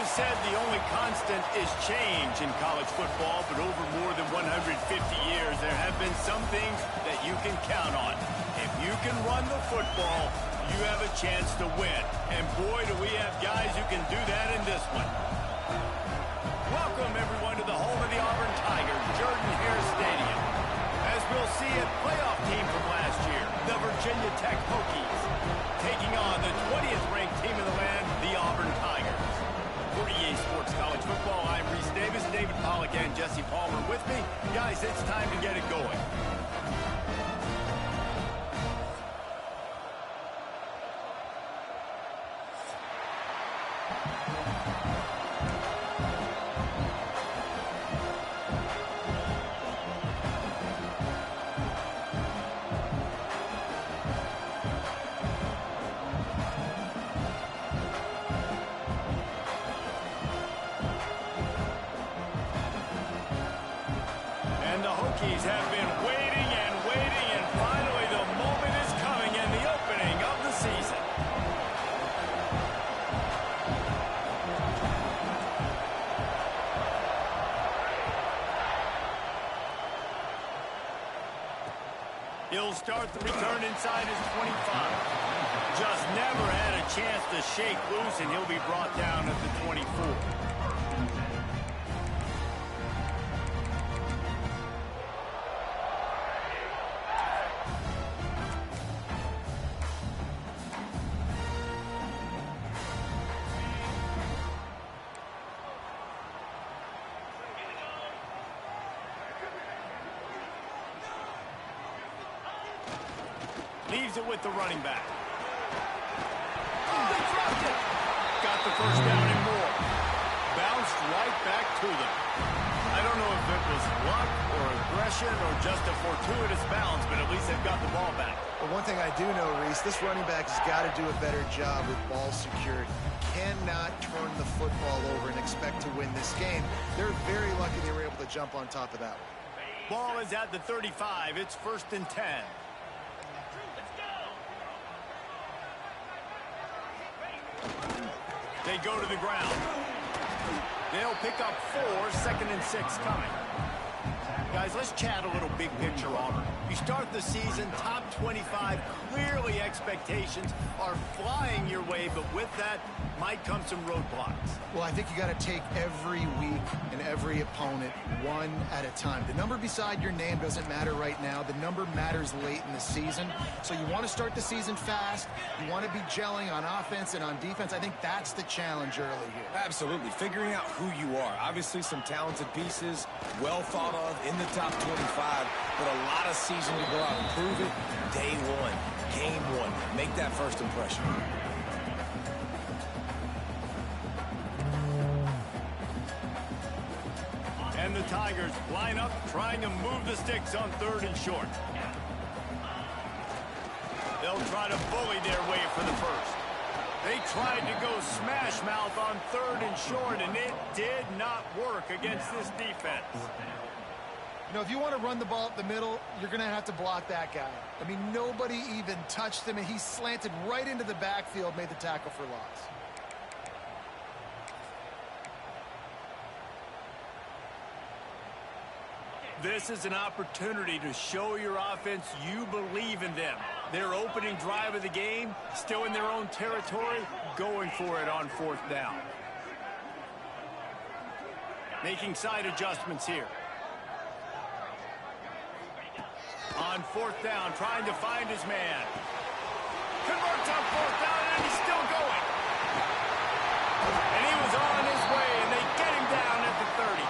is said the only constant is change in college football, but over more than 150 years, there have been some things that you can count on. If you can run the football, you have a chance to win. And boy, do we have guys who can do that in this one. Welcome, everyone, to the home of the Auburn Tigers, Jordan-Hare Stadium. As we'll see, a playoff team from last year, the Virginia Tech Hokies, taking on the 20th ranked team in the land, the Auburn Tigers. For EA Sports College Football, I'm Reese Davis, David Pollack, and Jesse Palmer with me. Guys, it's time to get it going. Have been waiting and waiting, and finally the moment is coming in the opening of the season. He'll start the return inside his 25. Just never had a chance to shake loose, and he'll be brought down at the 24. Leaves it with the running back. They dropped it. Got the first down and more. Bounced right back to them. I don't know if it was luck or aggression or just a fortuitous bounce, but at least they've got the ball back. Well, one thing I do know, Reese, this running back has got to do a better job with ball security. Cannot turn the football over and expect to win this game. They're very lucky they were able to jump on top of that one. Ball is at the 35. It's 1st and 10. They go to the ground. They'll pick up 4, 2nd and 6 coming. Guys, let's chat a little big picture, Auburn. You start the season top 25. Clearly expectations are flying your way, but with that might come some roadblocks. Well, I think you got to take every week and every opponent one at a time. The number beside your name doesn't matter right now. The number matters late in the season. So you want to start the season fast. You want to be gelling on offense and on defense. I think that's the challenge early here. Absolutely. Figuring out who you are. Obviously some talented pieces, well thought of in the top 25, but a lot of season to go out and prove it. Day one, game one. Make that first impression. And the Tigers line up, trying to move the sticks on 3rd and short. They'll try to bully their way for the first. They tried to go smash mouth on 3rd and short, and it did not work against this defense. You know, if you want to run the ball up the middle, you're going to have to block that guy. I mean, nobody even touched him, and he slanted right into the backfield, made the tackle for loss. This is an opportunity to show your offense you believe in them. Their opening drive of the game, still in their own territory, going for it on 4th down. Making side adjustments here. On 4th down, trying to find his man. Converts on 4th down, and he's still going. And he was on his way, and they get him down at the 30.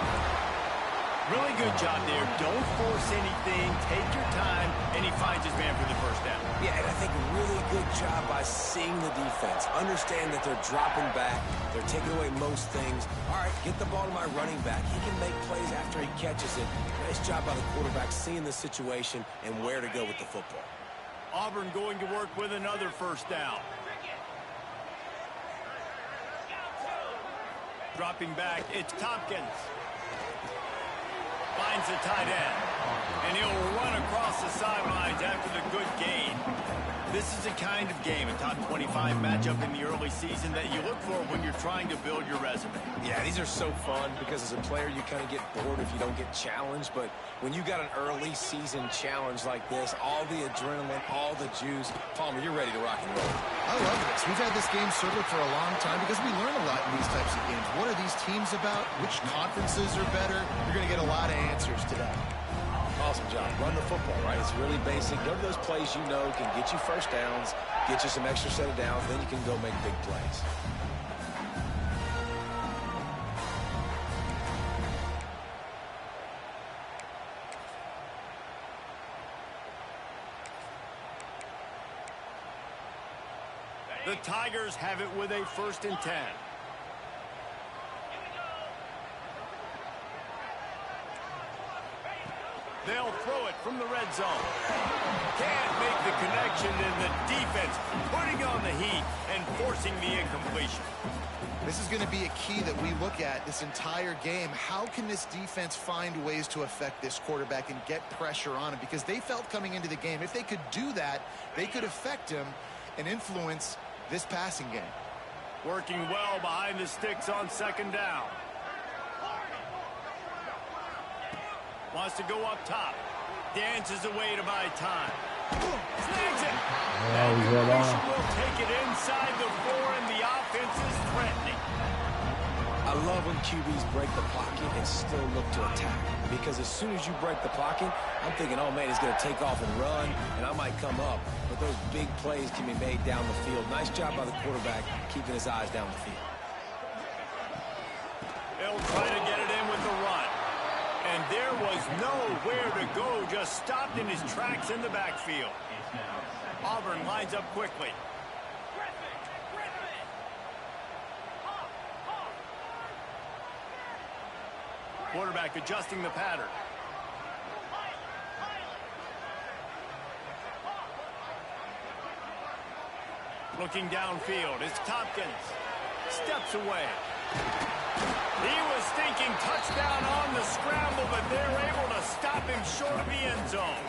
Really good job there. Don't force anything. Take your time, and he finds his man for the first down. Yeah, and I think a really good job by seeing the defense. Understand that they're dropping back. They're taking away most things. All right, get the ball to my running back. He can make plays after he catches it. Nice job by the quarterback seeing the situation and where to go with the football. Auburn going to work with another first down. Dropping back, it's Tompkins. Finds the tight end. And he'll run across the sidelines after the good gain. This is the kind of game, a top 25 matchup in the early season, that you look for when you're trying to build your resume. Yeah, these are so fun because as a player, you kind of get bored if you don't get challenged. But when you got an early season challenge like this, all the adrenaline, all the juice, Palmer, you're ready to rock and roll. I love this. We've had this game circled for a long time because we learn a lot in these types of games. What are these teams about? Which conferences are better? You're going to get a lot of answers today. Awesome job. Run the football, right? It's really basic. Go to those plays you know can get you first downs, get you some extra set of downs, then you can go make big plays. The Tigers have it with a 1st and 10. They'll throw it from the red zone. Can't make the connection, and the defense putting on the heat and forcing the incompletion. This is going to be a key that we look at this entire game. How can this defense find ways to affect this quarterback and get pressure on him? Because they felt coming into the game, if they could do that, they could affect him and influence this passing game. Working well behind the sticks on 2nd down. Wants to go up top. Dances away to buy time. Snags it. And the will take it inside the 4, and the offense is threatening. I love when QBs break the pocket and still look to attack. Because as soon as you break the pocket, I'm thinking, oh, man, he's going to take off and run, and I might come up. But those big plays can be made down the field. Nice job by the quarterback keeping his eyes down the field. They'll try to get it in with the run. And there was nowhere to go, just stopped in his tracks in the backfield. Auburn lines up quickly. Quarterback adjusting the pattern. Looking downfield, it's Tompkins. Steps away. He was thinking touchdown on the scramble, but they're able to stop him short of the end zone.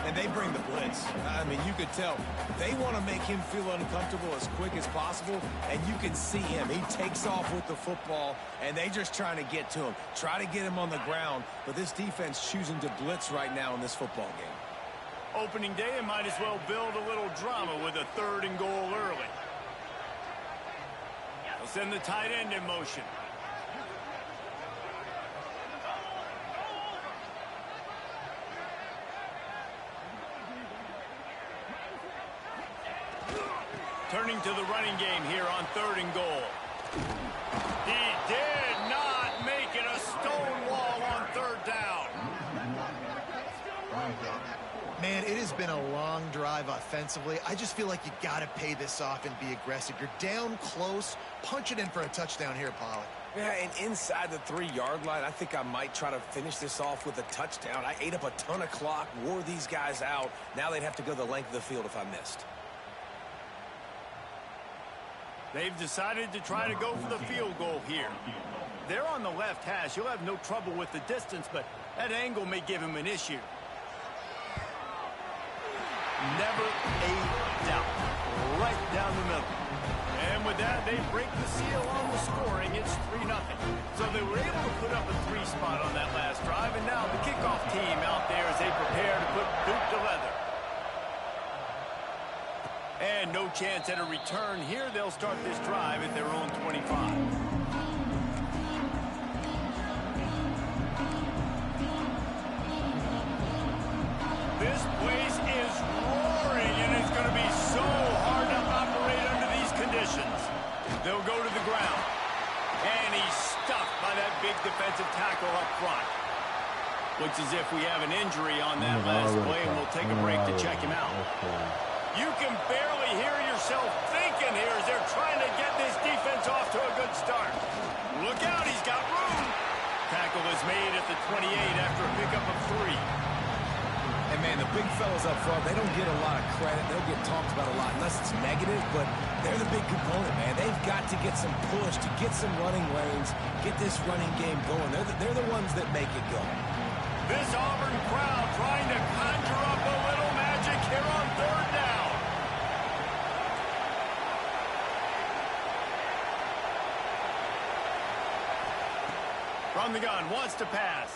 And they bring the blitz. I mean, you could tell. They want to make him feel uncomfortable as quick as possible, and you can see him. He takes off with the football, and they just trying to get to him. Try to get him on the ground, but this defense choosing to blitz right now in this football game. Opening day, and might as well build a little drama with a 3rd and goal early. They'll send the tight end in motion. Turning to the running game here on 3rd and goal. He did not make it. A stone wall on 3rd down. Man, it has been a long drive offensively. I just feel like you got to pay this off and be aggressive. You're down close. Punch it in for a touchdown here, Pollack. Yeah, and inside the 3-yard line, I think I might try to finish this off with a touchdown. I ate up a ton of clock, wore these guys out. Now they'd have to go the length of the field if I missed. They've decided to try to go for the field goal here. They're on the left hash. He'll have no trouble with the distance, but that angle may give him an issue. Never a doubt. Right down the middle. And with that, they break the seal on the scoring. It's 3-0. So they were able to put up a 3 spot on that last drive, and now the kickoff team out there as they prepare to put boot to leather. And no chance at a return here. They'll start this drive at their own 25. This place is roaring, and it's going to be so hard to operate under these conditions. They'll go to the ground. And he's stuffed by that big defensive tackle up front. Looks as if we have an injury on that last play, and we'll take a break to check him out. You can barely hear yourself thinking here as they're trying to get this defense off to a good start. Look out, he's got room. Tackle is made at the 28 after a pickup of 3. And, man, the big fellas up front, they don't get a lot of credit. They'll get talked about a lot unless it's negative, but they're the big component, man. They've got to get some push, to get some running lanes, get this running game going. They're the ones that make it go. This Auburn crowd trying to conjure up a little magic here on 3rd down. From the gun, wants to pass.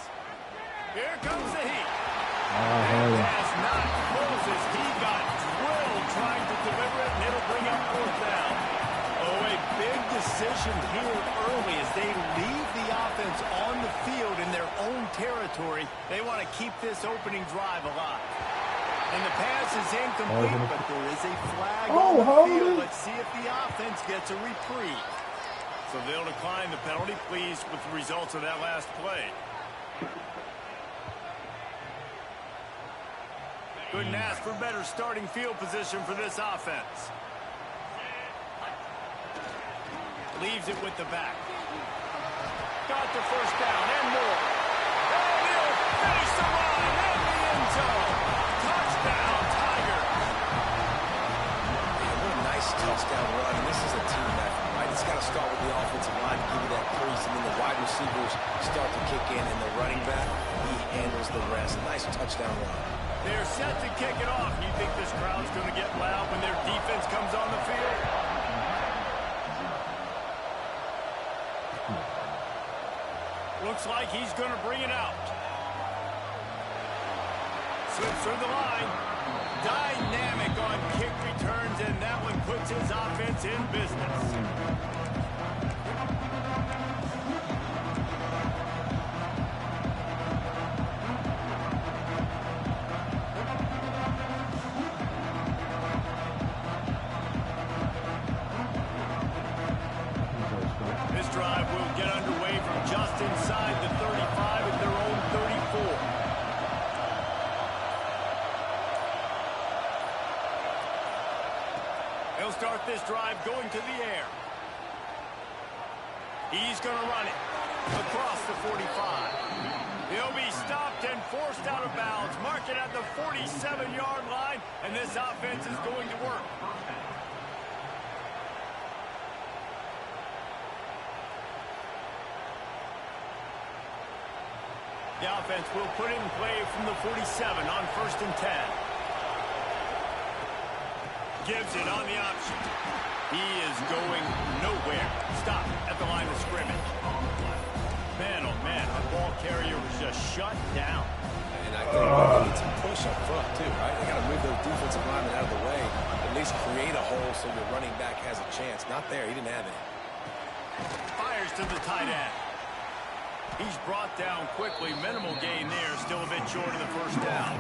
Here comes the heat. And pass not closes. He got drilled trying to deliver it, and it'll bring up fourth down. Oh, a big decision here early as they leave the offense on the field in their own territory. They want to keep this opening drive alive. And the pass is incomplete, but there is a flag on the field. Let's see if the offense gets a reprieve. So they'll decline the penalty. Pleased with the results of that last play. Couldn't ask for better starting field position for this offense. Leaves it with the back. Got the first down and more. And he'll finish the run in the end zone. Touchdown, Tigers. Yeah, what a nice touchdown run. And this is a team effort, right? It's got to start with the offensive line to give you that crease, and then the wide receivers start to kick in, and the running back, he handles the rest. A nice touchdown run. They're set to kick it off. You think this crowd's going to get loud when their defense comes on the field? Looks like he's going to bring it out. Slips through the line. Dynamic on kick returns, and that one puts his offense in business. This drive will get underway from just inside the 35 at their own 34. They'll start this drive going to the air. He's going to run it across the 45. He'll be stopped and forced out of bounds. Mark it at the 47-yard line, and this offense is going to work. The offense will put it in play from the 47 on 1st and 10. Gives it on the option. He is going nowhere. Stop at the line of scrimmage. Man, oh man, the ball carrier was just shut down. And I think they need some push up front too, right? They got to move those defensive linemen out of the way. At least create a hole so your running back has a chance. Not there. He didn't have it. Fires to the tight end. He's brought down quickly. Minimal gain there. Still a bit short of the first down.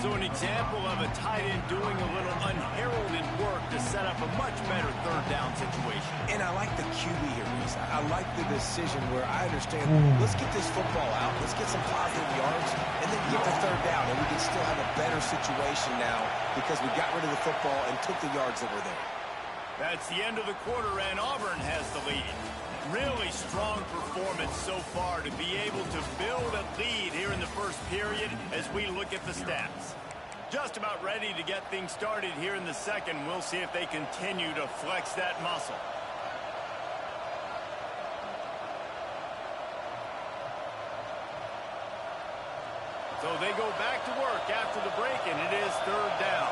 So an example of a tight end doing a little unheralded work to set up a much better third down situation. And I like the QB here, Reese. I like the decision where I understand, let's get this football out, let's get some positive yards, and then get the third down, and we can still have a better situation now because we got rid of the football and took the yards that were there. That's the end of the quarter, and Auburn has the lead. Really strong performance so far to be able to build a lead here in the first period as we look at the stats. Just about ready to get things started here in the second. We'll see if they continue to flex that muscle. So they go back to work after the break, and it is third down.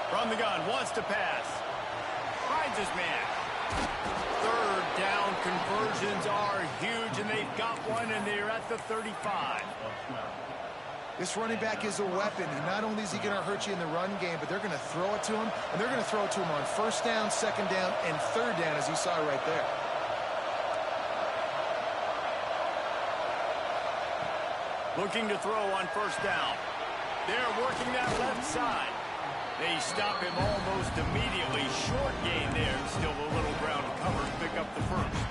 From the gun, wants to pass. Finds his man. Third down conversions are huge, and they've got one, and they're at the 35. This running back is a weapon. And not only is he going to hurt you in the run game, but they're going to throw it to him, and they're going to throw it to him on first down, second down, and third down, as you saw right there. Looking to throw on first down. They're working that left side. They stop him almost immediately. Short gain there. Still a little ground to cover to pick up the first.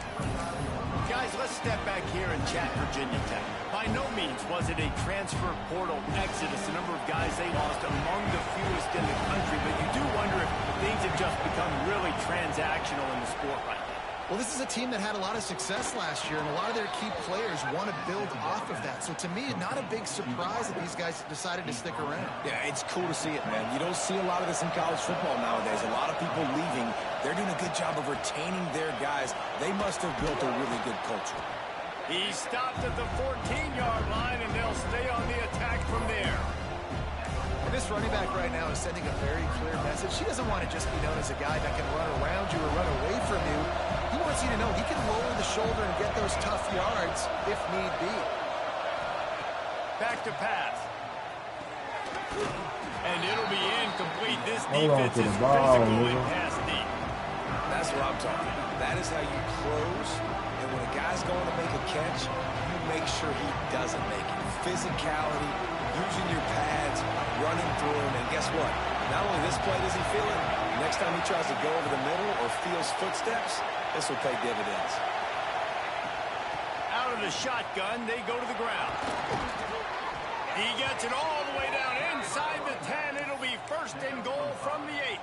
Guys, let's step back here and chat Virginia Tech. By no means was it a transfer portal exodus. The number of guys they lost among the fewest in the country. But you do wonder if things have just become really transactional in the sport right now. Well, this is a team that had a lot of success last year, and a lot of their key players want to build off of that. So to me, not a big surprise that these guys decided to stick around. Yeah, it's cool to see it, man. You don't see a lot of this in college football nowadays. A lot of people leaving. They're doing a good job of retaining their guys. They must have built a really good culture. He stopped at the 14-yard line, and they'll stay on the attack from there. And this running back right now is sending a very clear message. He doesn't want to just be known as a guy that can run around you or run away from you. He wants you to know he can lower the shoulder and get those tough yards if need be. Back to pass. And it'll be incomplete. This defense is physical and pass deep. That's what I'm talking about. That is how you close. And when a guy's going to make a catch, you make sure he doesn't make it. Physicality, using your pads, running through him. And guess what? Not only this play does he feel it, next time he tries to go over the middle or feels footsteps, this will pay dividends. Out of the shotgun, they go to the ground. He gets it all the way down inside the 10. It'll be first and goal from the 8.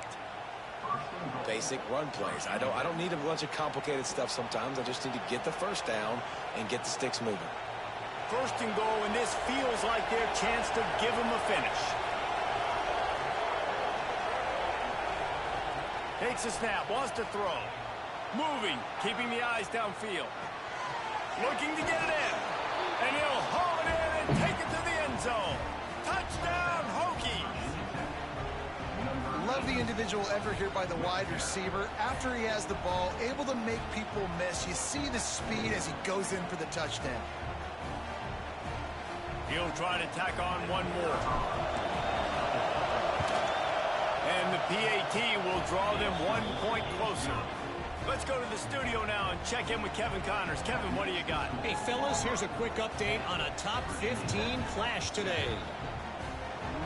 Basic run plays. I don't need a bunch of complicated stuff sometimes. I just need to get the first down and get the sticks moving. First and goal, and this feels like their chance to give them a finish. Takes a snap, wants to throw. Moving, keeping the eyes downfield. Looking to get it in. And he'll haul it in and take it to the end zone. Touchdown, Hokies. Love the individual effort here by the wide receiver. After he has the ball, able to make people miss. You see the speed as he goes in for the touchdown. He'll try to tack on one more. And the PAT will draw them 1 point closer. Let's go to the studio now and check in with Kevin Connors. Kevin, what do you got? Hey, fellas, here's a quick update on a top 15 clash today.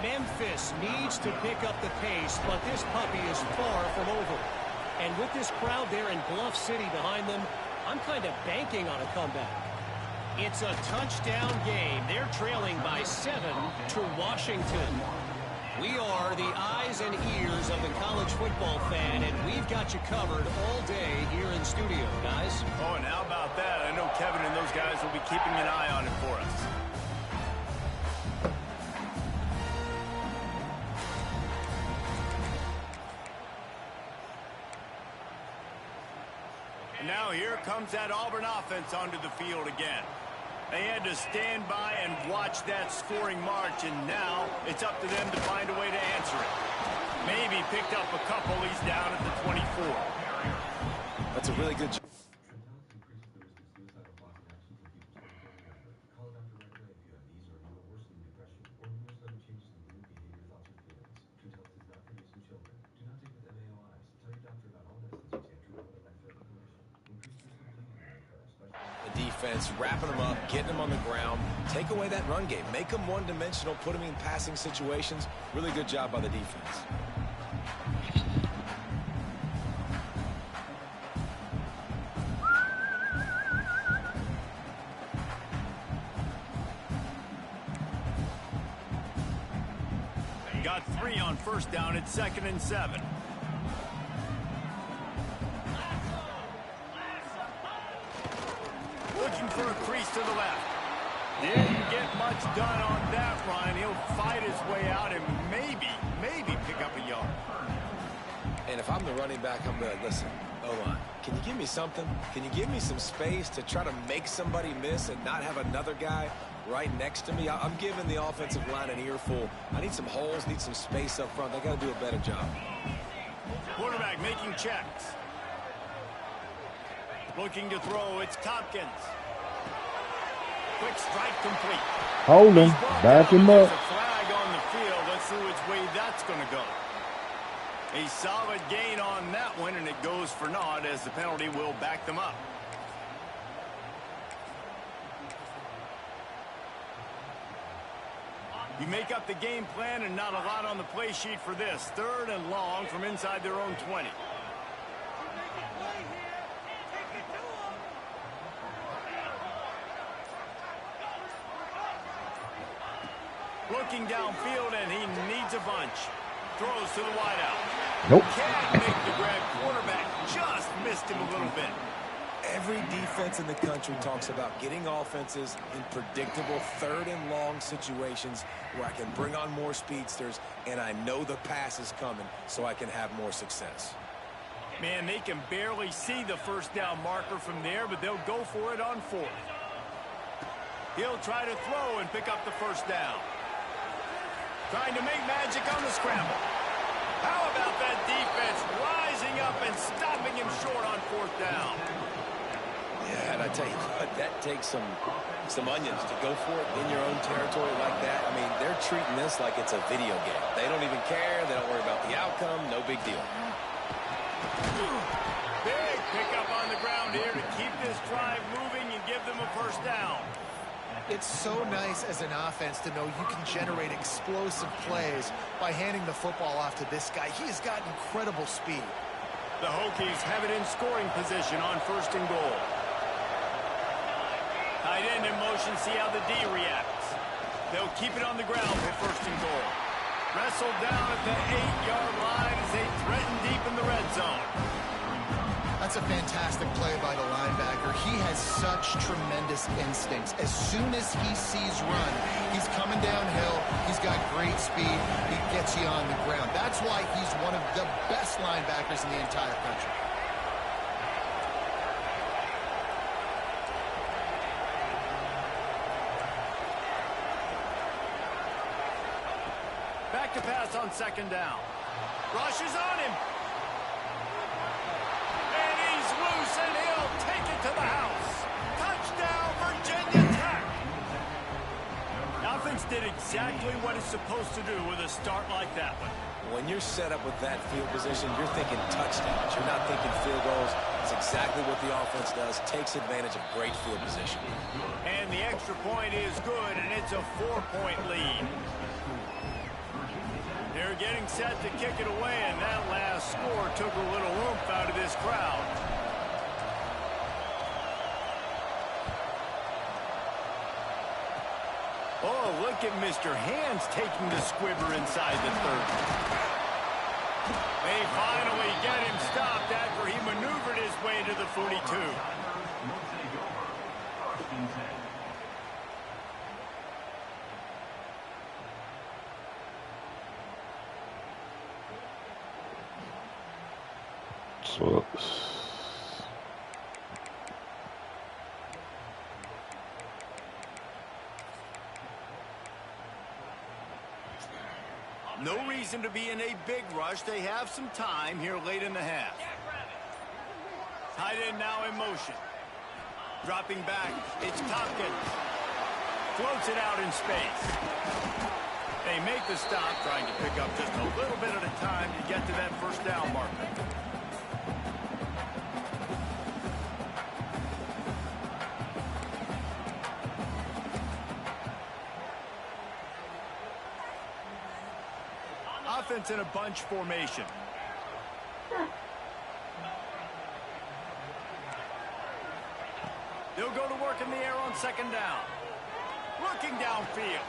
Memphis needs to pick up the pace, but this puppy is far from over. And with this crowd there in Bluff City behind them, I'm kind of banking on a comeback. It's a touchdown game. They're trailing by 7 to Washington. We are the eyes and ears of the college football fan, and we've got you covered all day here in studio, guys. Oh, and how about that? I know Kevin and those guys will be keeping an eye on it for us. And now here comes that Auburn offense onto the field again. They had to stand by and watch that scoring march, and now it's up to them to find a way to answer it. Maybe picked up a couple. He's down at the 24. That's a really good job. Defense, wrapping them up, getting them on the ground, take away that run game, make them one-dimensional, put them in passing situations. Really good job by the defense. Got 3 on first down at 2nd and 7. Looking for a crease to the left. Didn't get much done on that run. He'll fight his way out and maybe pick up a yard. And if I'm the running back, I'm going to listen. O-line, can you give me something? Can you give me some space to try to make somebody miss and not have another guy right next to me? I'm giving the offensive line an earful. I need some holes, need some space up front. They got to do a better job. Quarterback making checks. Looking to throw, it's Tompkins. Quick strike complete. Hold him. Back him up. There's a flag on the field. Let's see which way that's going to go. A solid gain on that one, and it goes for naught as the penalty will back them up. You make up the game plan and not a lot on the play sheet for this. 3rd and long from inside their own 20. Looking downfield, and he needs a bunch. Throws to the wideout. Nope. Can't make the grab. Quarterback just missed him a little bit. Every defense in the country talks about getting offenses in predictable 3rd and long situations where I can bring on more speedsters and I know the pass is coming so I can have more success. Man, they can barely see the first down marker from there, but they'll go for it on 4th. He'll try to throw and pick up the first down. Trying to make magic on the scramble. How about that defense rising up and stopping him short on 4th down. Yeah, and I tell you what, that takes some onions to go for it in your own territory like that. I mean, they're treating this like it's a video game. They don't even care. They don't worry about the outcome. No big deal. Big pickup on the ground here to keep this drive moving and give them a 1st down. It's so nice as an offense to know you can generate explosive plays by handing the football off to this guy. He has got incredible speed. The Hokies have it in scoring position on 1st and goal. Tight end in motion, see how the D reacts. They'll keep it on the ground for 1st and goal. Wrestled down at the 8-yard line as they threaten deep in the red zone. That's a fantastic play by the linebacker. He has such tremendous instincts. As soon as he sees run, he's coming downhill. He's got great speed. He gets you on the ground. That's why he's one of the best linebackers in the entire country. Back to pass on 2nd down. Rush is on him. And he's loose, and he'll take it to the house. Touchdown, Virginia Tech. Offense did exactly what it's supposed to do with a start like that one. When you're set up with that field position, you're thinking touchdowns. You're not thinking field goals. It's exactly what the offense does. Takes advantage of great field position. And the extra point is good, and it's a 4-point lead. They're getting set to kick it away, and that last score took a little oomph out of this crowd. Oh, look at Mr. Hands taking the squibber inside the 30. They finally get him stopped after he maneuvered his way to the 42. No reason to be in a big rush. They have some time here late in the half. Tight end now in motion. Dropping back, it's Tompkins. Floats it out in space. They make the stop, trying to pick up just a little bit at a time to get to that 1st down marker. Offense in a bunch formation. They'll go to work in the air on 2nd down. Looking downfield.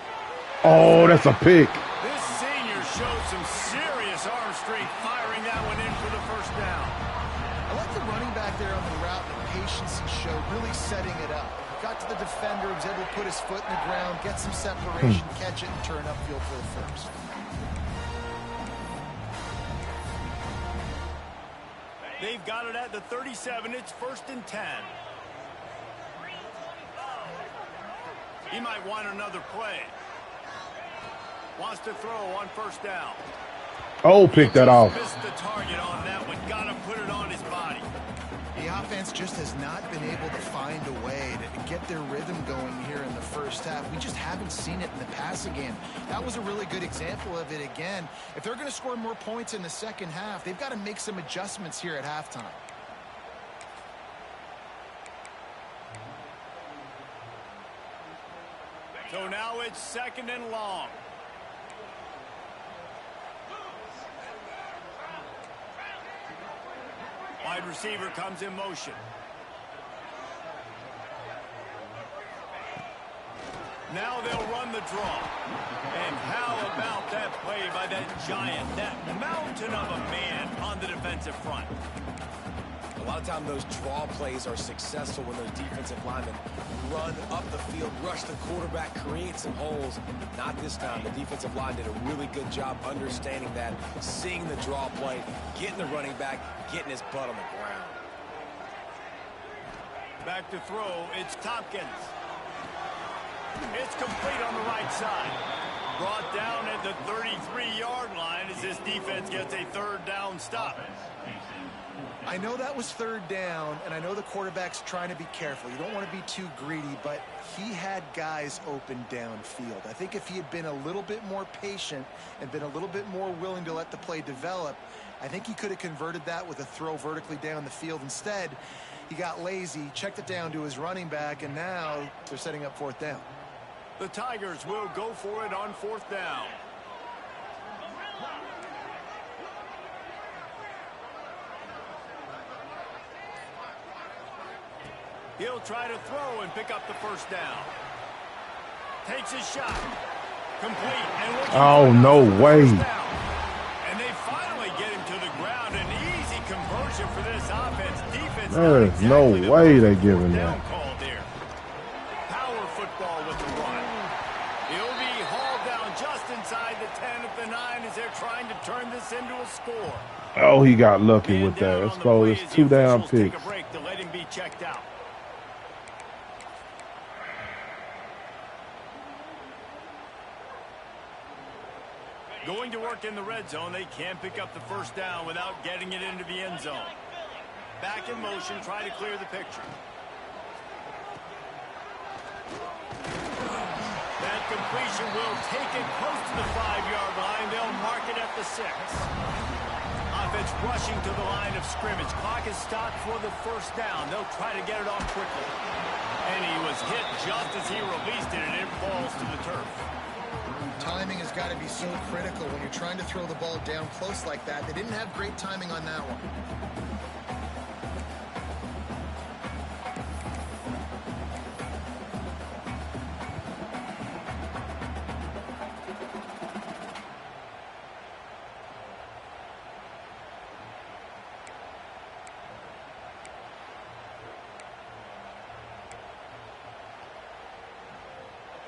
Oh, that's a pick. This senior showed some serious arm strength firing that one in for the 1st down. I like the running back there on the route, the patience he showed, really setting it up. Got to the defender, was able to put his foot in the ground, get some separation, catch it, and turn upfield for the 1st. They've got it at the 37. It's 1st and 10. He might want another play. Wants to throw on 1st down. Oh, pick that off. Missed the target on that one. Got to put it on his body. The offense just has not been able to find a way to get their rhythm going here in the 1st half. We just haven't seen it in the passing game. That was a really good example of it again. If they're going to score more points in the 2nd half, they've got to make some adjustments here at halftime. So now it's 2nd and long. Wide receiver comes in motion. Now they'll run the draw. And how about that play by that giant, that mountain of a man on the defensive front? A lot of times those draw plays are successful when those defensive linemen run up the field, rush the quarterback, create some holes. Not this time. The defensive line did a really good job understanding that, seeing the draw play, getting the running back, getting his butt on the ground. Back to throw, it's Tompkins. It's complete on the right side. Brought down at the 33-yard line as this defense gets a third down stop. I know that was third down, and I know the quarterback's trying to be careful. You don't want to be too greedy, but he had guys open downfield. I think if he had been a little bit more patient and been a little bit more willing to let the play develop, I think he could have converted that with a throw vertically down the field. Instead, he got lazy, checked it down to his running back, and now they're setting up fourth down. The Tigers will go for it on fourth down. He'll try to throw and pick up the first down. Takes his shot. Complete. And oh, no way. And they finally get him to the ground. An easy conversion for this offense. Defense. There is no way they're giving that. Called there. Power football with the run. He'll be hauled down just inside the 10 at the 9 as they're trying to turn this into a score. Oh, he got lucky with that. Let's go. It's 2 down picks. Take a break to let him be checked out. Going to work in the red zone, they can't pick up the first down without getting it into the end zone. Back in motion, try to clear the picture. That completion will take it close to the 5-yard line. They'll mark it at the 6. Offense rushing to the line of scrimmage. Clock is stopped for the first down. They'll try to get it off quickly. And he was hit just as he released it, and it falls to the turf. Timing has got to be so critical when you're trying to throw the ball down close like that. They didn't have great timing on that one.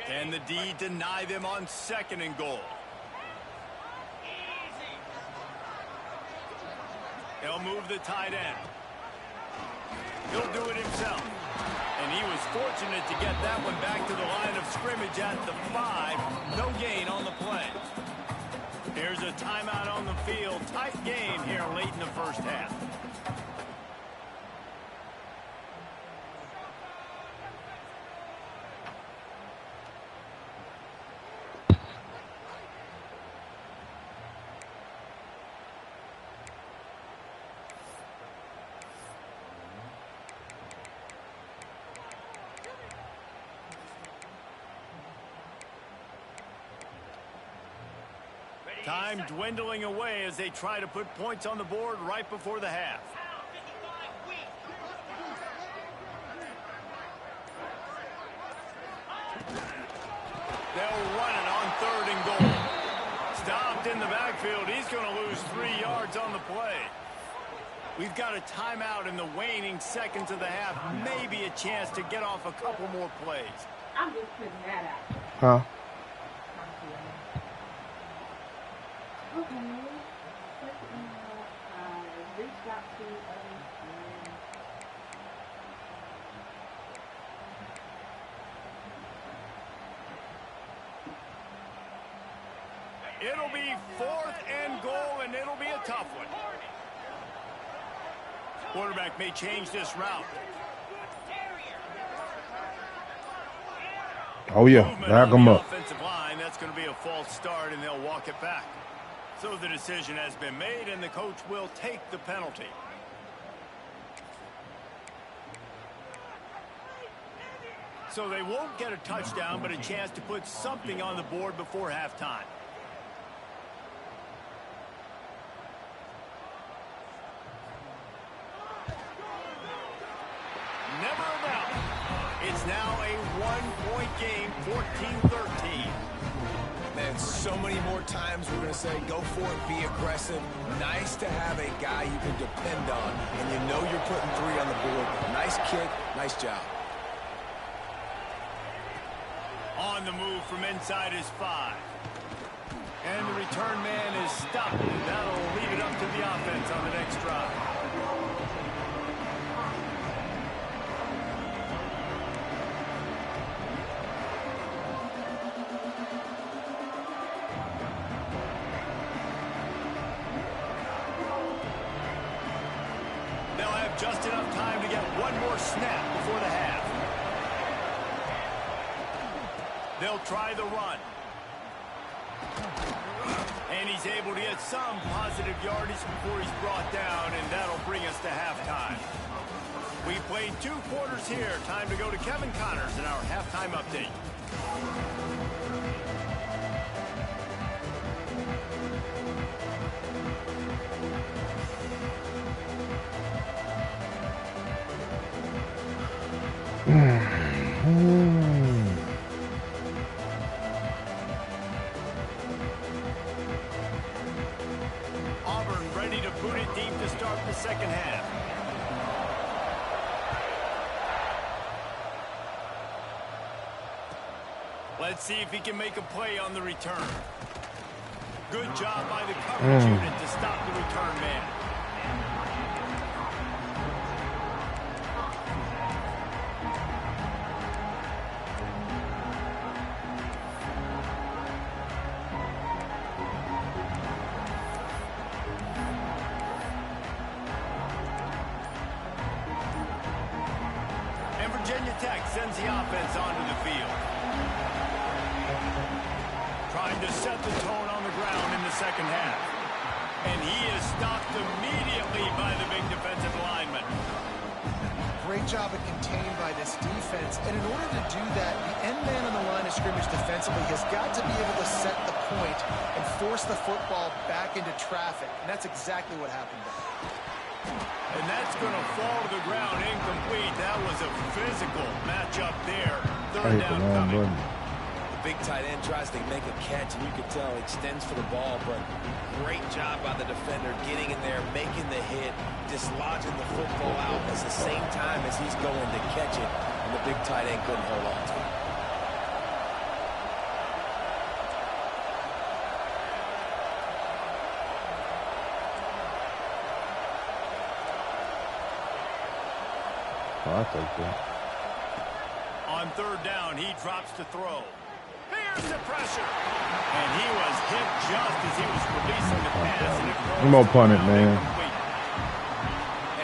Can the D deny them on 2nd and goal? He'll move the tight end. He'll do it himself. And he was fortunate to get that one back to the line of scrimmage at the 5. No gain on the play. Here's a timeout on the field. Tight game here late in the first half. Time dwindling away as they try to put points on the board right before the half. They'll run it on 3rd and goal. Stopped in the backfield. He's going to lose 3 yards on the play. We've got a timeout in the waning seconds of the half. Maybe a chance to get off a couple more plays. I'm just putting that out. Huh? Okay. Reached out to others. It'll be 4th and goal, and it'll be a tough one. Quarterback may change this route. Oh, yeah. Back them up. Offensive line, that's going to be a false start, and they'll walk it back. So the decision has been made, and the coach will take the penalty. So they won't get a touchdown, but a chance to put something on the board before halftime. Never a doubt. It's now a 1-point game, 14-13. Man, so many more times we're going to say, go for it, be aggressive. Nice to have a guy you can depend on, and you know you're putting 3 on the board. Nice kick, nice job. On the move from inside his 5. And the return man is stopped, and that'll leave it up to the offense on the next drive. They'll try the run. And he's able to get some positive yardage before he's brought down, and that'll bring us to halftime. We played 2 quarters here. Time to go to Kevin Connors in our halftime update. Auburn ready to boot it deep to start the second half. Let's see if he can make a play on the return. Good job by the coverage unit to stop the return man. And Virginia Tech sends the offense onto the field. Trying to set the tone on the ground in the second half. And he is stopped immediately by the big defensive lineman. Great job of contained by this defense. And in order to do that, the end man on the line of scrimmage defensively has got to be able to set the point and force the football back into traffic. And that's exactly what happened there. And that's going to fall to the ground incomplete. That was a physical matchup there. Third down coming. Big tight end tries to make a catch, and you can tell he extends for the ball, but great job by the defender getting in there, making the hit, dislodging the football out at the same time as he's going to catch it, and the big tight end couldn't hold on to it. Oh, I take that. On third down, he drops to throw. Here's the pressure. And he was hit just as he was releasing the pass. I'm going to punt it, man.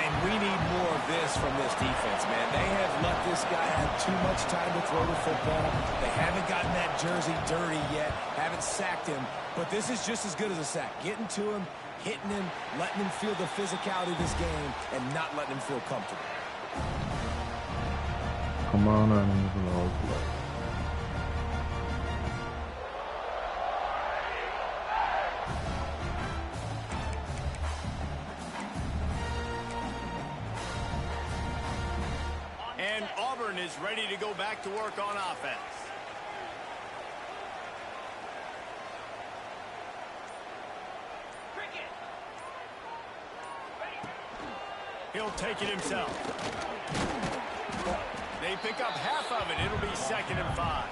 And we need more of this from this defense, man. They have let this guy have too much time to throw the football. They haven't gotten that jersey dirty yet, haven't sacked him. But this is just as good as a sack. Getting to him, hitting him, letting him feel the physicality of this game, and not letting him feel comfortable. Come on, I need to know. And Auburn is ready to go back to work on offense. He'll take it himself. They pick up half of it. It'll be 2nd and 5.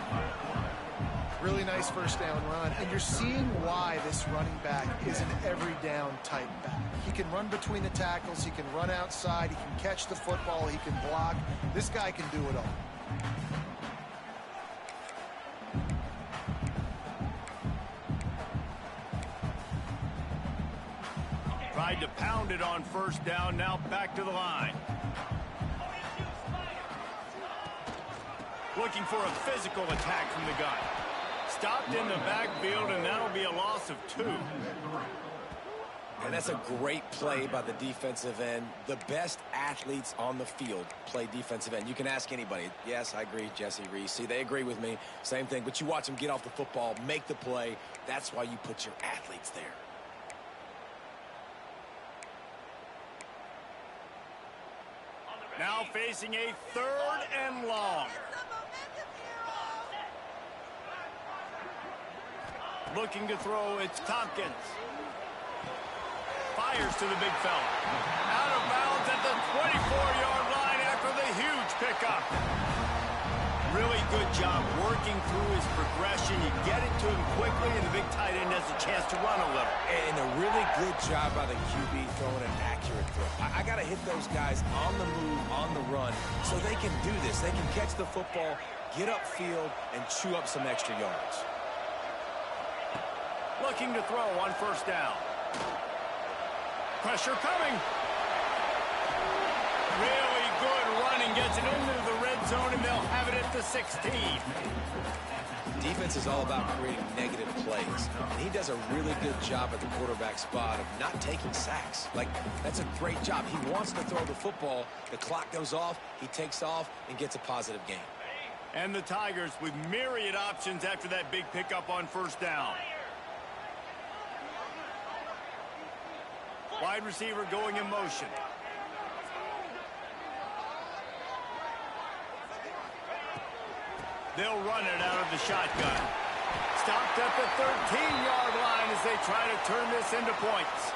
Really nice first down run. And you're seeing why this running back is an every down type back. He can run between the tackles. He can run outside. He can catch the football. He can block. This guy can do it all. Tried to pound it on first down. Now back to the line. Looking for a physical attack from the gun. Stopped in the backfield, and that'll be a loss of 2. And that's a great play by the defensive end. The best athletes on the field play defensive end. You can ask anybody. Yes, I agree, Jesse Reese. See, they agree with me. Same thing. But you watch them get off the football, make the play. That's why you put your athletes there. Now facing a 3rd and long. Looking to throw, it's Tompkins. Fires to the big fella. Out of bounds at the 24-yard line after the huge pickup. Really good job working through his progression. You get it to him quickly, and the big tight end has a chance to run a little. And a really good job by the QB throwing an accurate throw. I got to hit those guys on the move, on the run, so they can do this. They can catch the football, get upfield, and chew up some extra yards. Looking to throw on first down. Pressure coming. Really good running. Gets it into the red zone, and they'll have it at the 16. Defense is all about creating negative plays, and he does a really good job at the quarterback spot of not taking sacks. Like, that's a great job. He wants to throw the football. The clock goes off, he takes off, and gets a positive gain. And the Tigers with myriad options after that big pickup on first down. Wide receiver going in motion. They'll run it out of the shotgun. Stopped at the 13-yard line as they try to turn this into points.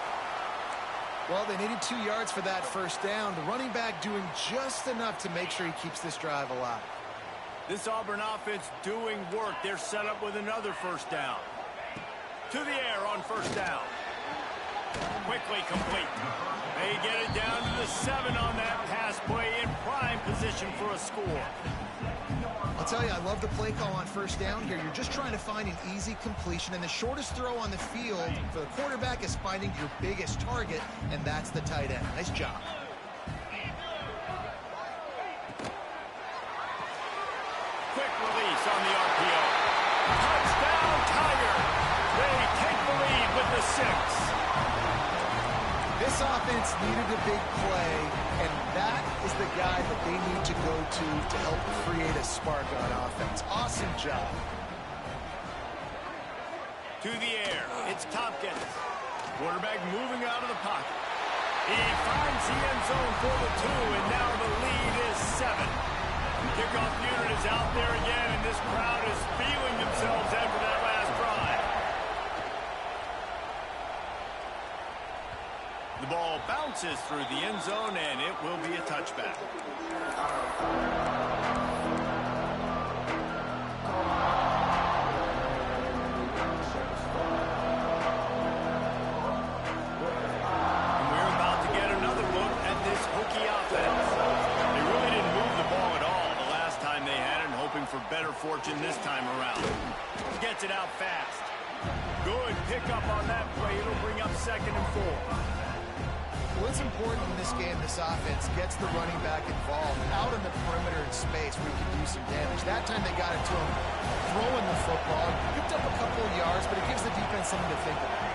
Well, they needed 2 yards for that first down. The running back doing just enough to make sure he keeps this drive alive. This Auburn offense doing work. They're set up with another first down. To the air on first down. Quickly complete. They get it down to the 7 on that pass play, in prime position for a score. I'll tell you, I love the play call on first down here. You're just trying to find an easy completion, and the shortest throw on the field for the quarterback is finding your biggest target, and that's the tight end. Nice job. Quick release on the RPO. Touchdown, Tiger. They take the lead with the 6. This offense needed a big play, and that is the guy that they need to go to help create a spark on offense. Awesome job. To the air, it's Tompkins. Quarterback moving out of the pocket. He finds the end zone for the 2, and now the lead is 7. Kickoff unit is out there again, and this crowd is feeling themselves after that last drive. The ball bounces through the end zone, and it will be a touchback. And we're about to get another look at this Hokie offense. They really didn't move the ball at all the last time they had it, hoping for better fortune this time around. Gets it out fast. Good pickup on that play. It'll bring up 2nd and 4. Well, it's important in this game, this offense gets the running back involved out in the perimeter in space where he can do some damage. That time they got it to him throwing the football. Picked up a couple of yards, but it gives the defense something to think about.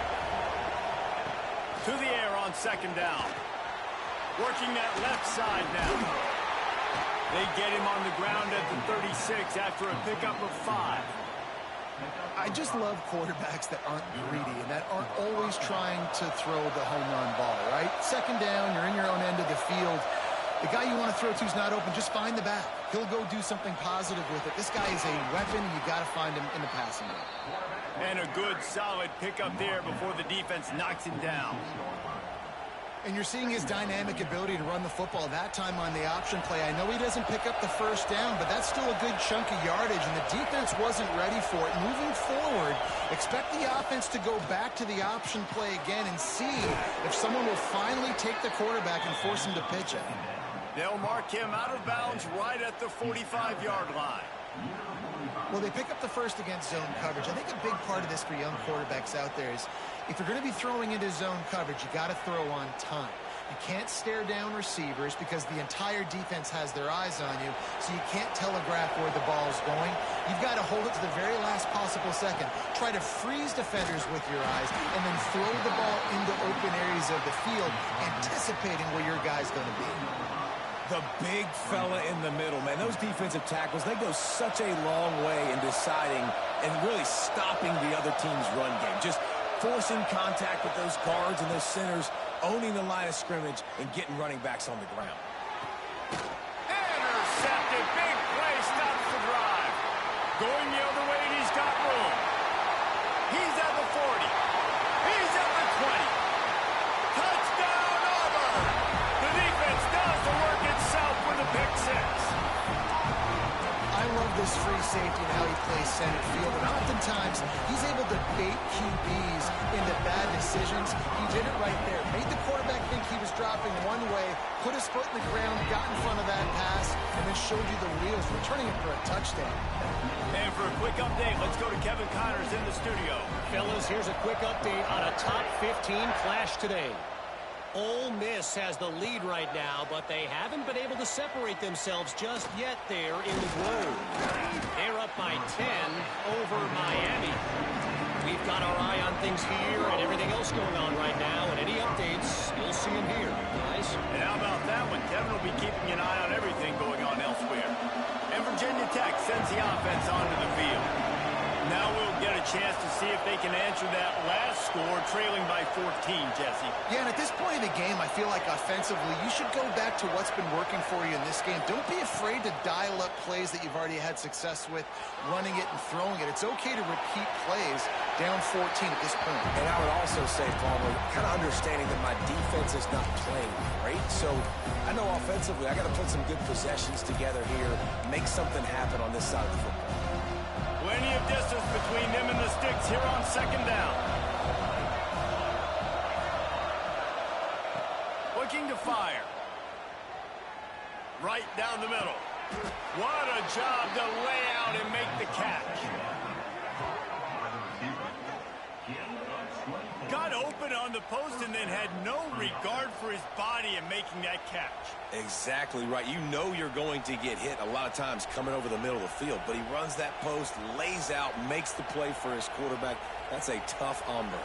To the air on 2nd down. Working that left side now. They get him on the ground at the 36 after a pickup of 5. I just love quarterbacks that aren't greedy and that aren't always trying to throw the home run ball, right? 2nd down, you're in your own end of the field. The guy you want to throw to is not open. Just find the back. He'll go do something positive with it. This guy is a weapon. You got to find him in the passing game. And a good, solid pickup there before the defense knocks him down. And you're seeing his dynamic ability to run the football that time on the option play. I know he doesn't pick up the first down, but that's still a good chunk of yardage, and the defense wasn't ready for it. Moving forward, expect the offense to go back to the option play again and see if someone will finally take the quarterback and force him to pitch it. They'll mark him out of bounds right at the 45-yard line. Well, they pick up the first against zone coverage. I think a big part of this for young quarterbacks out there is if you're going to be throwing into zone coverage, you got to throw on time. You can't stare down receivers because the entire defense has their eyes on you, so you can't telegraph where the ball's going. You've got to hold it to the very last possible second. Try to freeze defenders with your eyes and then throw the ball into open areas of the field, anticipating where your guy's going to be. The big fella in the middle, man. Those defensive tackles, they go such a long way in deciding and really stopping the other team's run game. Just forcing contact with those guards and those centers, owning the line of scrimmage, and getting running backs on the ground. Intercepted. Big play. Stops the drive. Going the other way, and he's got room. He's at the 40. He's at the 20. Touchdown, Auburn. The defense does the work itself with a pick 6. I love this free safety and how he plays center field, and oftentimes he's able to bait QBs into bad decisions. He did it right there. Made the quarterback think he was dropping one way, put his foot in the ground, got in front of that pass, and then showed you the wheels, returning it for a touchdown. And for a quick update, let's go to Kevin Connors in the studio. Fellas, here's a quick update on a top 15 clash today. Ole Miss has the lead right now, but they haven't been able to separate themselves just yet there in the Grove. They're up by 10 over Miami. We've got our eye on things here and everything else going on right now, and any updates, you'll see them here, guys. And how about that one? Kevin will be keeping an eye on everything going on elsewhere. And Virginia Tech sends the offense onto the field. Now we'll get a chance to see if they can answer that last score, trailing by 14, Jesse. Yeah, and at this point in the game, I feel like offensively, you should go back to what's been working for you in this game. Don't be afraid to dial up plays that you've already had success with, running it and throwing it. It's okay to repeat plays down 14 at this point. And I would also say, Palmer, kind of understanding that my defense is not playing great. So I know offensively, I got to put some good possessions together here, make something happen on this side of the football. Plenty of distance between them and the sticks here on second down. Looking to fire. Right down the middle. What a job to lay out and make the catch. Got open on the post and then had no regard for his body in making that catch. Exactly right. You know you're going to get hit a lot of times coming over the middle of the field, but he runs that post, lays out, makes the play for his quarterback. That's a tough hombre.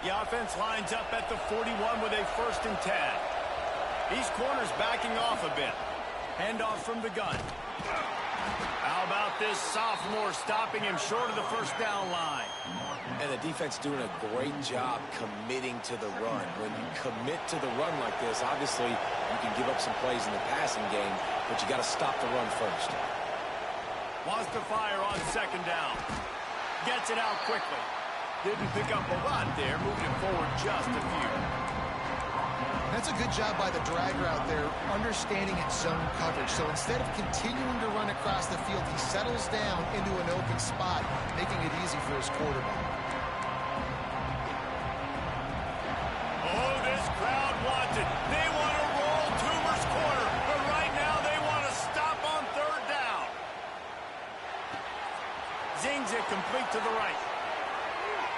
The offense lines up at the 41 with a 1st and 10. These corners backing off a bit. Handoff from the gun. How about this sophomore stopping him short of the first down line? And the defense doing a great job committing to the run. When you commit to the run like this, obviously you can give up some plays in the passing game, but you got to stop the run first. Wants to fire on second down. Gets it out quickly. Didn't pick up a lot there, moving it forward just a few. That's a good job by the drag route there, understanding its zone coverage. So instead of continuing to run across the field, he settles down into an open spot, making it easy for his quarterback. Oh, this crowd wants it. They want to roll Toomer's corner, but right now they want to stop on 3rd down. Zings it complete to the right.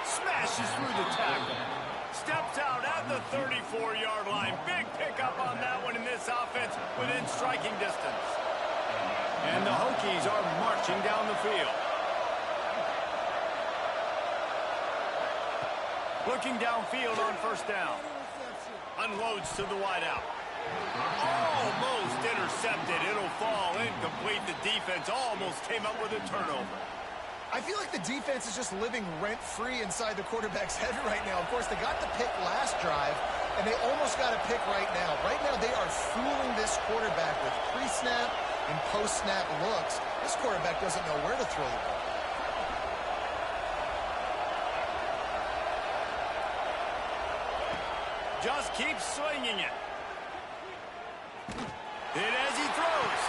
Smashes through the tackle. Steps out at the 34-yard line. Big pickup on that one in this offense within striking distance. And the Hokies are marching down the field. Looking downfield on 1st down. Unloads to the wideout. Almost intercepted. It'll fall incomplete. The defense almost came up with a turnover. I feel like the defense is just living rent-free inside the quarterback's head right now. Of course, they got the pick last drive, and they almost got a pick right now. Right now, they are fooling this quarterback with pre-snap and post-snap looks. This quarterback doesn't know where to throw the ball. Just keeps swinging it. Hit as he throws.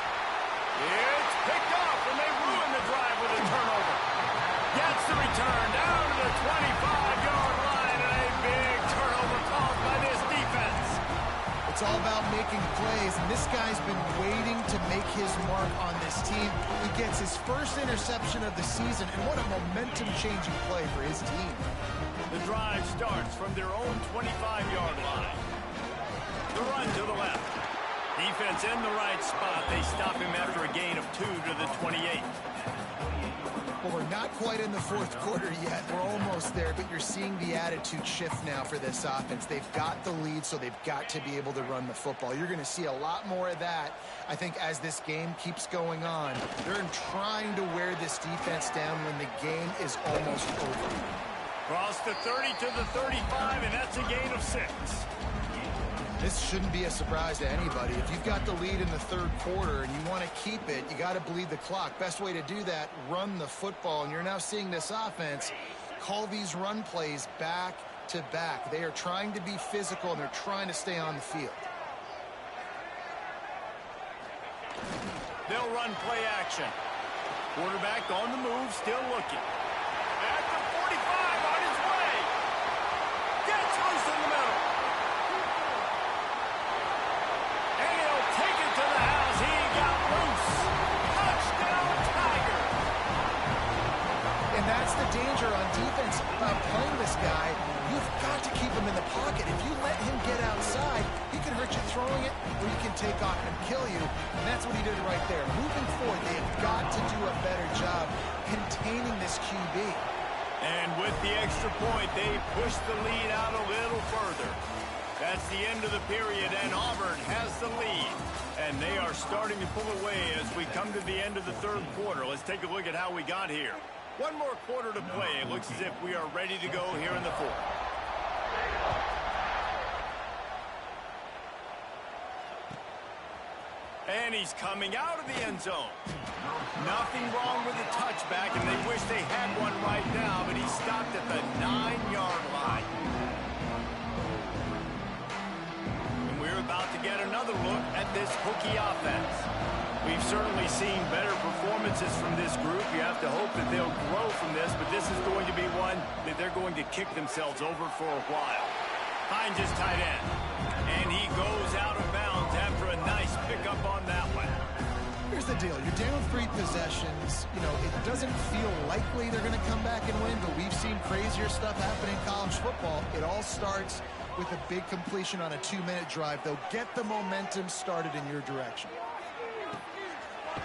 It's picked off, and they ruin the drive with a turnover. Gets the return down to the 25-yard line, and a big turnover caused by this defense. It's all about making plays, and this guy's been waiting to make his mark on this team. He gets his first interception of the season, and what a momentum-changing play for his team. The drive starts from their own 25-yard line. The run to the left. Defense in the right spot. They stop him after a gain of 2 to the 28. Well, we're not quite in the 4th quarter yet. We're almost there, but you're seeing the attitude shift now for this offense. They've got the lead, so they've got to be able to run the football. You're going to see a lot more of that, I think, as this game keeps going on. They're trying to wear this defense down when the game is almost over. Cross the 30 to the 35, and that's a gain of 6. This shouldn't be a surprise to anybody. If you've got the lead in the 3rd quarter and you want to keep it, you got to bleed the clock. Best way to do that, run the football. And you're now seeing this offense call these run plays back to back. They are trying to be physical, and they're trying to stay on the field. They'll run play action. Quarterback on the move, still looking. At the 45, on his way. Gets loose in the middle. And he'll take it to the house. He got loose. Touchdown, Tigers. And that's the danger on defense, playing the that's what he did right there. Moving forward, they've got to do a better job containing this QB. And with the extra point, they push the lead out a little further. That's the end of the period, and Auburn has the lead. And they are starting to pull away as we come to the end of the third quarter. Let's take a look at how we got here. One more quarter to play. It looks as if we are ready to go here in the fourth. And he's coming out of the end zone. Nothing wrong with the touchback, and they wish they had one right now, but he stopped at the 9-yard line. And we're about to get another look at this Hokie offense. We've certainly seen better performances from this group. You have to hope that they'll grow from this, but this is going to be one that they're going to kick themselves over for a while. Finds his tight end, and he goes out of bounds after a nice pickup on that one. Here's the deal. You're down 3 possessions. You know, it doesn't feel likely they're going to come back and win, but we've seen crazier stuff happen in college football. It all starts with a big completion on a 2-minute drive. They'll get the momentum started in your direction.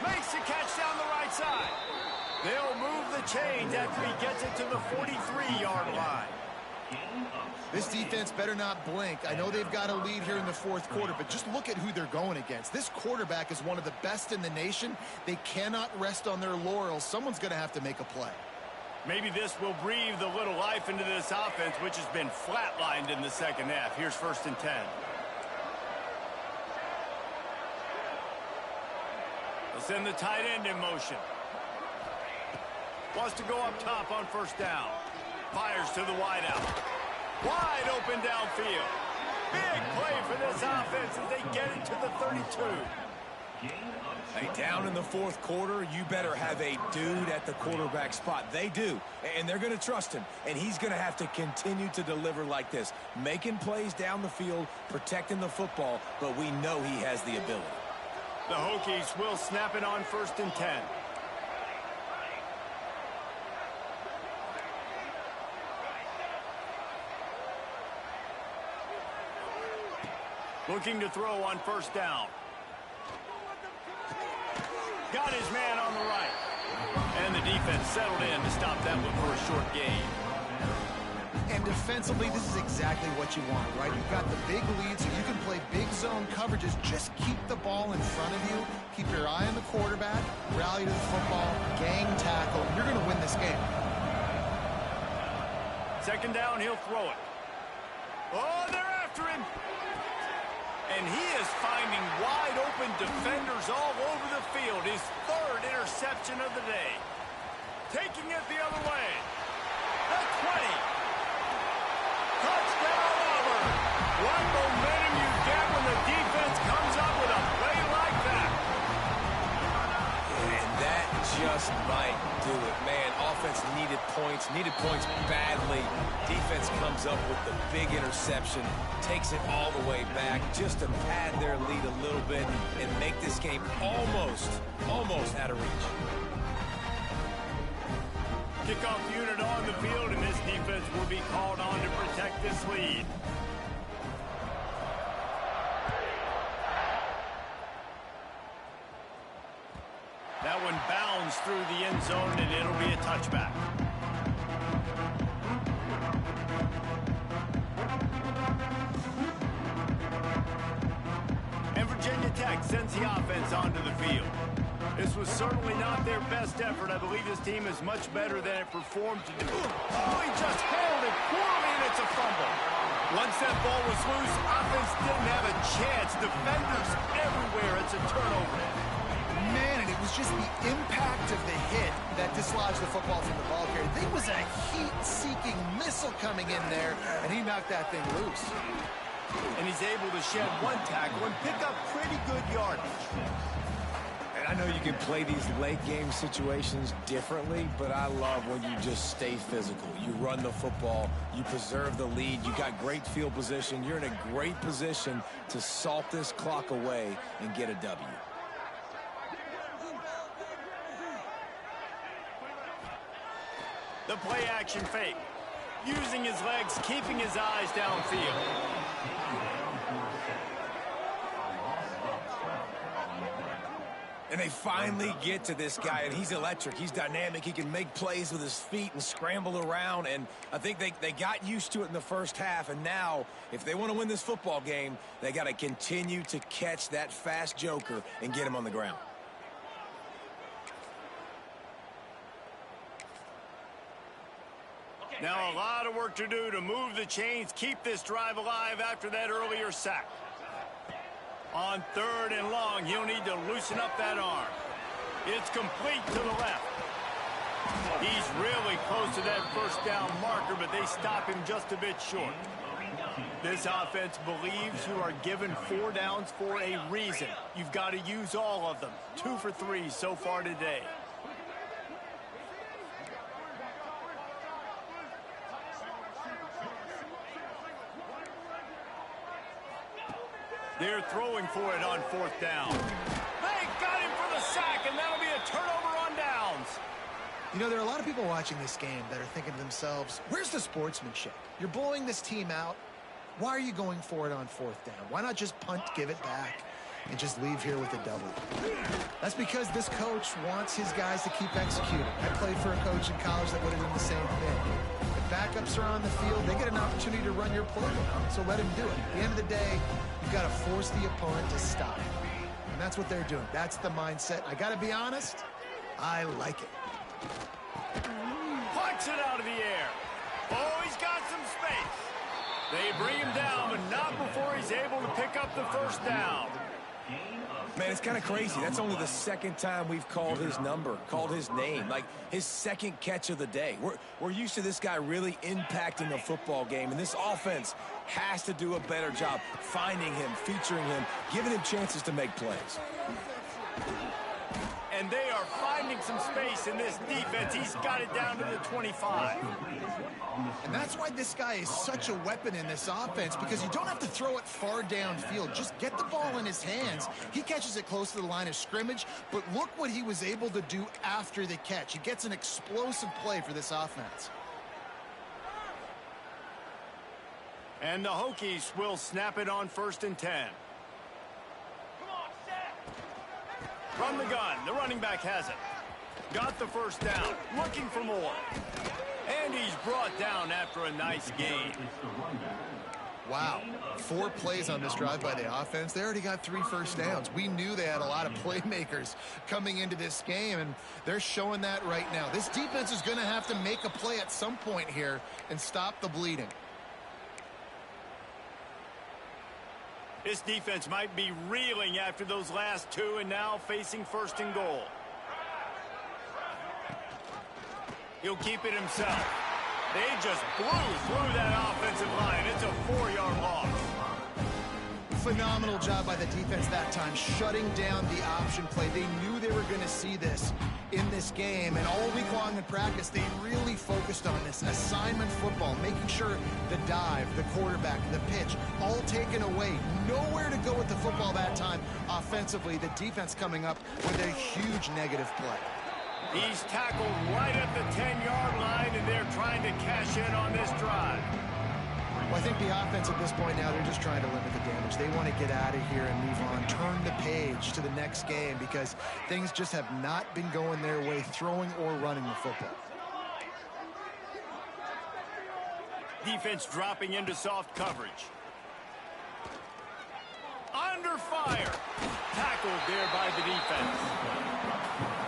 Makes the catch down the right side. They'll move the chains after he gets it to the 43-yard line. This defense better not blink. I know they've got a lead here in the fourth quarter, but just look at who they're going against. This quarterback is one of the best in the nation. They cannot rest on their laurels. Someone's going to have to make a play. Maybe this will breathe a little life into this offense, which has been flatlined in the second half. Here's 1st and 10. They'll send the tight end in motion. Wants to go up top on 1st down. Fires to the wideout. Wide open downfield. Big play for this offense as they get it to the 32. Hey, down in the fourth quarter, you better have a dude at the quarterback spot. They do, and they're going to trust him, and he's going to have to continue to deliver like this, making plays down the field, protecting the football, but we know he has the ability. The Hokies will snap it on 1st and 10. Looking to throw on 1st down. Got his man on the right. And the defense settled in to stop that one for a short gain. And defensively, this is exactly what you want, right? You've got the big lead, so you can play big zone coverages. Just keep the ball in front of you. Keep your eye on the quarterback. Rally to the football. Gang tackle. You're going to win this game. 2nd down, he'll throw it. Oh, they're after him. And he is finding wide-open defenders all over the field. His 3rd interception of the day. Taking it the other way. The 20. Touchdown, Auburn. What momentum you get when the defense comes up with a play like that. And that just might do it. Man, offense needed points badly. Defense comes up with the big interception, takes it all the way back just to pad their lead a little bit and make this game almost out of reach. Kickoff unit on the field, and this defense will be called on to protect this lead. That one bounds through the end zone, and it'll be a touchback. And Virginia Tech sends the offense onto the field. This was certainly not their best effort. I believe this team is much better than it performed to do. Oh, he just handled it poorly, and it's a fumble. Once that ball was loose, offense didn't have a chance. Defenders everywhere. It's a turnover. Man, and it was just the impact of the hit that dislodged the football from the ball carrier. There was a heat-seeking missile coming in there, and he knocked that thing loose. And he's able to shed one tackle and pick up pretty good yardage. And I know you can play these late game situations differently, but I love when you just stay physical. You run the football, you preserve the lead, you got great field position, you're in a great position to salt this clock away and get a W. The play action fake. Using his legs, keeping his eyes downfield. And they finally get to this guy, and he's electric. He's dynamic. He can make plays with his feet and scramble around, and I think they got used to it in the first half, and now, if they want to win this football game, they got to continue to catch that fast joker and get him on the ground. Now a lot of work to do to move the chains, keep this drive alive after that earlier sack. On 3rd and long, he'll need to loosen up that arm. It's complete to the left. He's really close to that first down marker, but they stop him just a bit short. This offense believes you are given 4 downs for a reason. You've got to use all of them. 2 for 3 so far today. They're throwing for it on 4th down. They got him for the sack, and that'll be a turnover on downs. You know, there are a lot of people watching this game that are thinking to themselves, where's the sportsmanship? You're blowing this team out. Why are you going for it on 4th down? Why not just punt, give it back, and just leave here with a W? That's because this coach wants his guys to keep executing. I played for a coach in college that would have done the same thing. If backups are on the field, they get an opportunity to run your play, so let him do it. At the end of the day, you've got to force the opponent to stop. And that's what they're doing. That's the mindset. I got to be honest, I like it. Punch it out of the air. Oh, he's got some space. They bring him down, but not before he's able to pick up the first down. Man, it's kind of crazy. That's only the second time we've called his number, called his name, like his second catch of the day. We're used to this guy really impacting a football game, and this offense has to do a better job finding him, featuring him, giving him chances to make plays. And they are finding some space in this defense. He's got it down to the 25. And that's why this guy is such a weapon in this offense, because you don't have to throw it far downfield. Just get the ball in his hands. He catches it close to the line of scrimmage, but look what he was able to do after the catch. He gets an explosive play for this offense. And the Hokies will snap it on 1st and 10. From the gun, the running back has it. Got the first down, looking for more. And he's brought down after a nice gain. Wow, 4 plays on this drive by the offense. They already got 3 first downs. We knew they had a lot of playmakers coming into this game, and they're showing that right now. This defense is going to have to make a play at some point here and stop the bleeding. This defense might be reeling after those last 2 and now facing 1st and goal. He'll keep it himself. They just blew through that offensive line. It's a 4-yard loss. Phenomenal job by the defense that time, shutting down the option play. They knew they were going to see this in this game, and all week long in practice, they really focused on this assignment football, making sure the dive, the quarterback, the pitch, all taken away. Nowhere to go with the football that time. Offensively, the defense coming up with a huge negative play. He's tackled right at the 10-yard line, and they're trying to cash in on this drive. Well, I think the offense at this point now, they're just trying to limit the damage. They want to get out of here and move on, turn the page to the next game, because things just have not been going their way, throwing or running the football. Defense dropping into soft coverage. Under fire. Tackled there by the defense.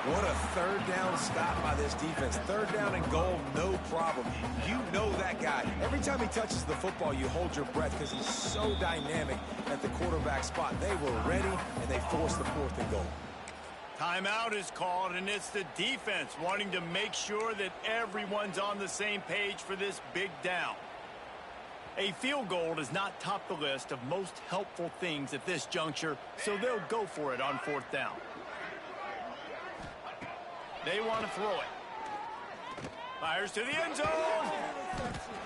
What a 3rd down stop by this defense. 3rd down and goal, no problem. You know that guy. Every time he touches the football, you hold your breath because he's so dynamic at the quarterback spot. They were ready, and they forced the 4th and goal. Timeout is called, and it's the defense wanting to make sure that everyone's on the same page for this big down. A field goal does not top the list of most helpful things at this juncture, so they'll go for it on 4th down. They want to throw it. Fires to the end zone.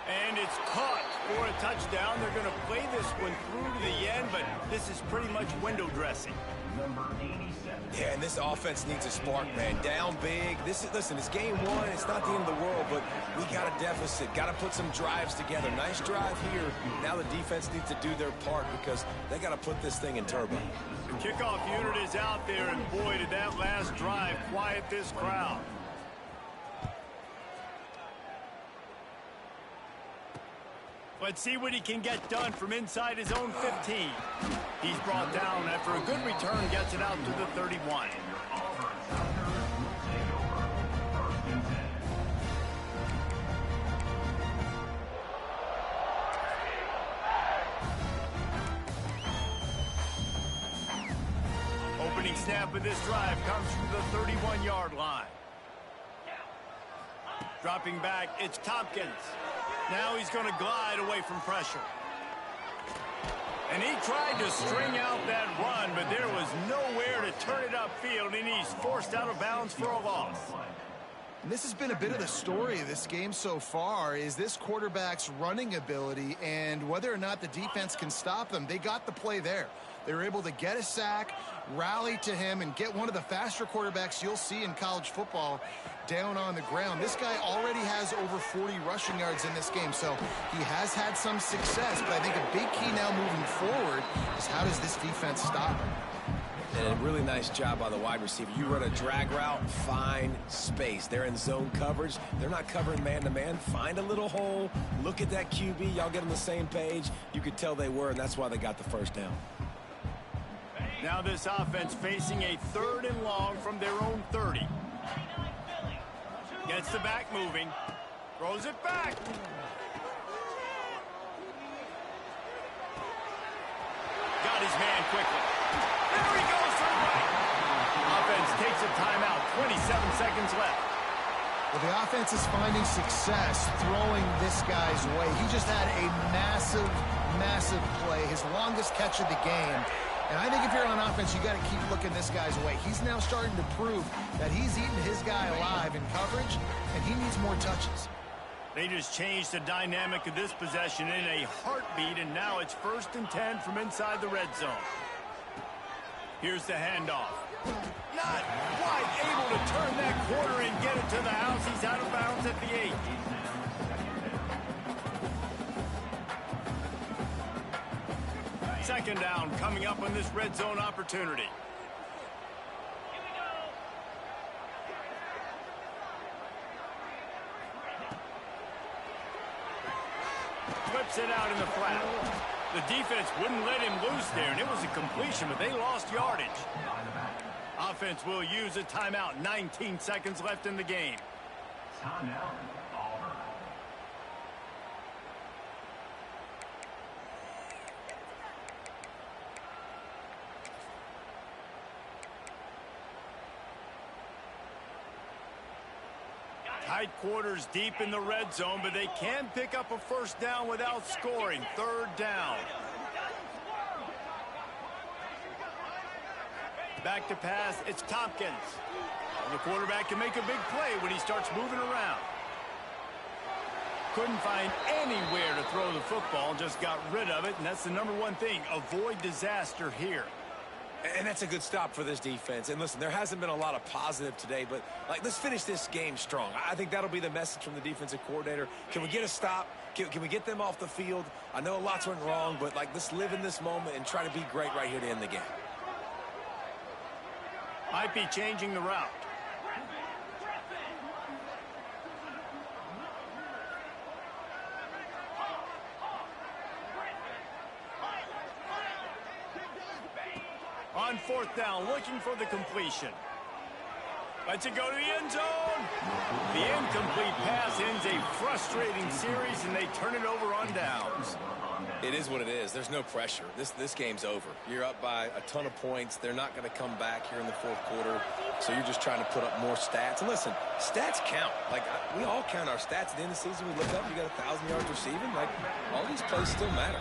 And it's caught for a touchdown. They're going to play this one through to the end, but this is pretty much window dressing. Number 80. Yeah, and this offense needs a spark, man. Down big. Listen, it's game one. It's not the end of the world, but we got a deficit. Got to put some drives together. Nice drive here. Now the defense needs to do their part because they got to put this thing in turbo. The kickoff unit is out there, and boy, did that last drive quiet this crowd. Let's see what he can get done from inside his own 15. He's brought down after a good return, gets it out to the 31. Opening snap of this drive comes from the 31-yard line. Dropping back, it's Tompkins. Now he's going to glide away from pressure. And he tried to string out that run, but there was nowhere to turn it upfield, and he's forced out of bounds for a loss. And this has been a bit of the story of this game so far, is this quarterback's running ability and whether or not the defense can stop them. They got the play there. They were able to get a sack, rally to him, and get one of the faster quarterbacks you'll see in college football down on the ground. This guy already has over 40 rushing yards in this game, so he has had some success. But I think a big key now moving forward is how does this defense stop him? And a really nice job by the wide receiver. You run a drag route, find space. They're in zone coverage. They're not covering man-to-man. Find a little hole. Look at that QB. Y'all get on the same page. You could tell they were, and that's why they got the first down. Now this offense facing a 3rd and long from their own 30. Gets the back moving. Throws it back. Got his man quickly. There he goes to the right. Offense takes a timeout. 27 seconds left. Well, the offense is finding success throwing this guy's way. He just had a massive, massive play, his longest catch of the game. And I think if you're on offense, you got to keep looking this guy's way. He's now starting to prove that he's eating his guy alive in coverage, and he needs more touches. They just changed the dynamic of this possession in a heartbeat, and now it's 1st and 10 from inside the red zone. Here's the handoff. Not quite able to turn that corner and get it to the house. He's out of bounds at the 8. Second down coming up on this red zone opportunity. Flips it out in the flat. The defense wouldn't let him loose there, and it was a completion, but they lost yardage. Offense will use a timeout. 19 seconds left in the game. Timeout. Tight quarters deep in the red zone, but they can pick up a first down without scoring. 3rd down. Back to pass, it's Tompkins. The quarterback can make a big play when he starts moving around. Couldn't find anywhere to throw the football, just got rid of it, and that's the #1 thing. Avoid disaster here. And that's a good stop for this defense. And listen, there hasn't been a lot of positive today, but let's finish this game strong. I think that'll be the message from the defensive coordinator. Can we get a stop? Can we get them off the field? I know lots went wrong, but let's live in this moment and try to be great right here to end the game. Might be changing the route. On 4th down, looking for the completion. Lets it go to the end zone. The incomplete pass ends a frustrating series, and they turn it over on downs. It is what it is. There's no pressure. This game's over. You're up by a ton of points. They're not going to come back here in the 4th quarter, so you're just trying to put up more stats. And listen, stats count. We all count our stats at the end of the season. We look up, you got 1,000 yards receiving. All these plays still matter.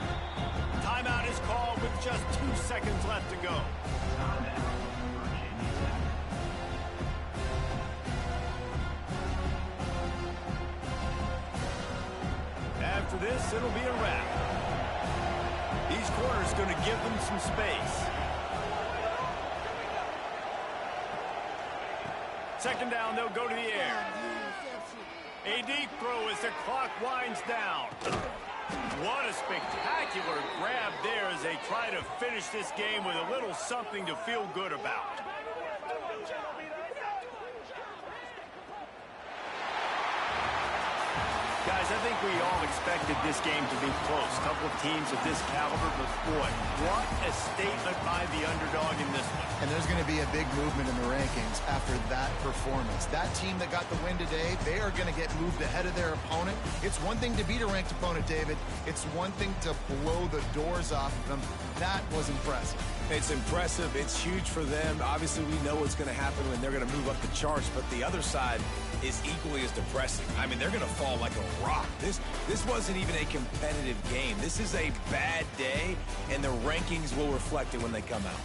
Timeout is called with just 2 seconds left to go. After this, it'll be a wrap. These corners going to give them some space. Second down, they'll go to the air. A deep throw as the clock winds down. What a spectacular grab there as they try to finish this game with a little something to feel good about. Guys, I think we all expected this game to be close. A couple of teams of this caliber, but boy, what a statement by the underdog in this one. And there's going to be a big movement in the rankings after that performance. That team that got the win today, they are going to get moved ahead of their opponent. It's one thing to beat a ranked opponent, David. It's one thing to blow the doors off of them. That was impressive. It's impressive. It's huge for them. Obviously, we know what's going to happen when they're going to move up the charts, but the other side is equally as depressing. I mean, they're going to fall like a rock. This wasn't even a competitive game. This is a bad day, and the rankings will reflect it when they come out.